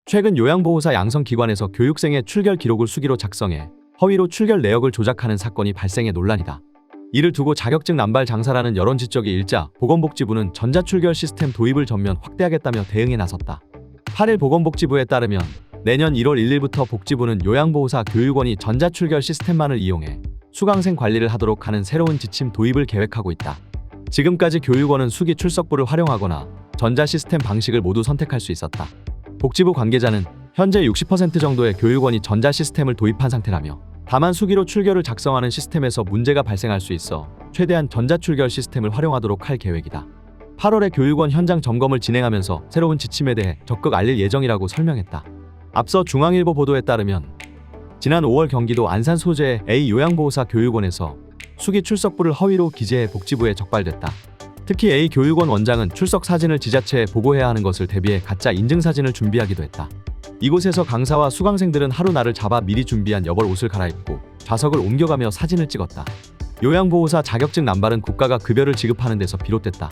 최근 요양보호사 양성기관에서 교육생의 출결 기록을 수기로 작성해 허위로 출결 내역을 조작하는 사건이 발생해 논란이다. 이를 두고 자격증 남발 장사라는 여론 지적이 일자 보건복지부는 전자출결 시스템 도입을 전면 확대하겠다며 대응에 나섰다. 8일 보건복지부에 따르면 내년 1월 1일부터 복지부는 요양보호사 교육원이 전자출결 시스템만을 이용해 수강생 관리를 하도록 하는 새로운 지침 도입을 계획하고 있다. 지금까지 교육원은 수기 출석부를 활용하거나 전자 시스템 방식을 모두 선택할 수 있었다. 복지부 관계자는 현재 60% 정도의 교육원이 전자 시스템을 도입한 상태라며 다만 수기로 출결을 작성하는 시스템에서 문제가 발생할 수 있어 최대한 전자 출결 시스템을 활용하도록 할 계획이다. 8월에 교육원 현장 점검을 진행하면서 새로운 지침에 대해 적극 알릴 예정이라고 설명했다. 앞서 중앙일보 보도에 따르면 지난 5월 경기도 안산 소재의 A 요양보호사 교육원에서 수기 출석부를 허위로 기재해 복지부에 적발됐다. 특히 A 교육원 원장은 출석 사진을 지자체에 보고해야 하는 것을 대비해 가짜 인증사진을 준비하기도 했다. 이곳에서 강사와 수강생들은 하루날을 잡아 미리 준비한 여벌 옷을 갈아입고 좌석을 옮겨가며 사진을 찍었다. 요양보호사 자격증 남발은 국가가 급여를 지급하는 데서 비롯됐다.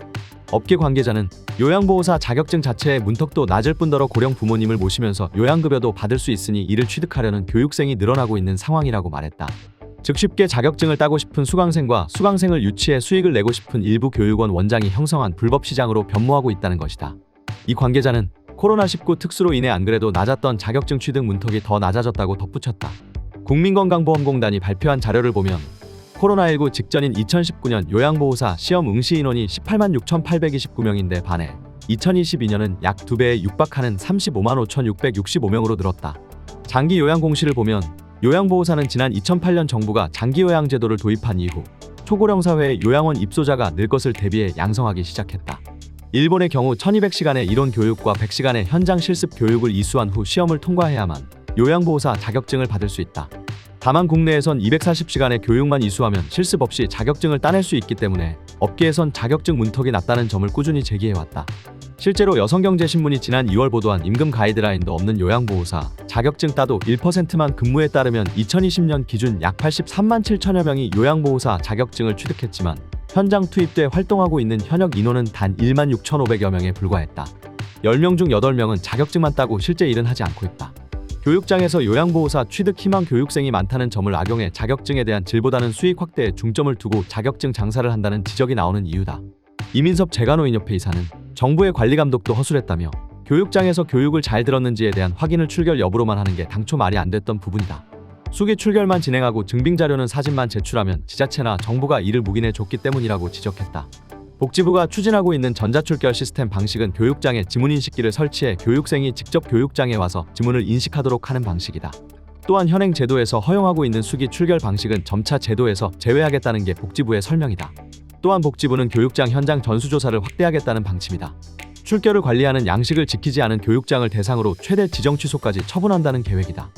업계 관계자는 요양보호사 자격증 자체의 문턱도 낮을 뿐더러 고령 부모님을 모시면서 요양급여도 받을 수 있으니 이를 취득하려는 교육생이 늘어나고 있는 상황이라고 말했다. 즉 쉽게 자격증을 따고 싶은 수강생과 수강생을 유치해 수익을 내고 싶은 일부 교육원 원장이 형성한 불법 시장으로 변모하고 있다는 것이다. 이 관계자는 코로나19 특수로 인해 안 그래도 낮았던 자격증 취득 문턱이 더 낮아졌다고 덧붙였다. 국민건강보험공단이 발표한 자료를 보면 코로나19 직전인 2019년 요양보호사 시험 응시 인원이 18만 6,829명인데 반해 2022년은 약 2배에 육박하는 35만 5,665명으로 늘었다. 장기 요양 공시를 보면 요양보호사는 지난 2008년 정부가 장기요양 제도를 도입한 이후 초고령 사회의 요양원 입소자가 늘 것을 대비해 양성하기 시작했다. 일본의 경우 1200시간의 이론 교육과 100시간의 현장 실습 교육을 이수한 후 시험을 통과해야만 요양보호사 자격증을 받을 수 있다. 다만 국내에선 240시간의 교육만 이수하면 실습 없이 자격증을 따낼 수 있기 때문에 업계에선 자격증 문턱이 낮다는 점을 꾸준히 제기해왔다. 실제로 여성경제신문이 지난 2월 보도한 임금 가이드라인도 없는 요양보호사 자격증 따도 1%만 근무에 따르면 2020년 기준 약 83만 7천여 명이 요양보호사 자격증을 취득했지만 현장 투입돼 활동하고 있는 현역 인원은 단 1만 6,500여 명에 불과했다. 10명 중 8명은 자격증만 따고 실제 일은 하지 않고 있다. 교육장에서 요양보호사 취득 희망 교육생이 많다는 점을 악용해 자격증에 대한 질보다는 수익 확대에 중점을 두고 자격증 장사를 한다는 지적이 나오는 이유다. 이민섭 재간호인협회 이사는 정부의 관리 감독도 허술했다며 교육장에서 교육을 잘 들었는지에 대한 확인을 출결 여부로만 하는 게 당초 말이 안 됐던 부분이다. 수기 출결만 진행하고 증빙자료는 사진만 제출하면 지자체나 정부가 이를 묵인해 줬기 때문이라고 지적했다. 복지부가 추진하고 있는 전자출결 시스템 방식은 교육장에 지문인식기를 설치해 교육생이 직접 교육장에 와서 지문을 인식하도록 하는 방식이다. 또한 현행 제도에서 허용하고 있는 수기 출결 방식은 점차 제도에서 제외하겠다는 게 복지부의 설명이다. 또한 복지부는 교육장 현장 전수조사를 확대하겠다는 방침이다. 출결을 관리하는 양식을 지키지 않은 교육장을 대상으로 최대 지정 취소까지 처분한다는 계획이다.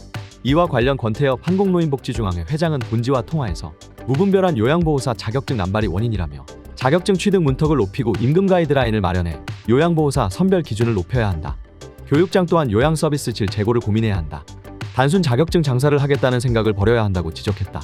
이와 관련 권태엽 한국노인복지중앙회 회장은 본지와 통화에서 무분별한 요양보호사 자격증 남발이 원인이라며 자격증 취득 문턱을 높이고 임금 가이드라인을 마련해 요양보호사 선별 기준을 높여야 한다. 교육장 또한 요양 서비스 질 제고를 고민해야 한다. 단순 자격증 장사를 하겠다는 생각을 버려야 한다고 지적했다.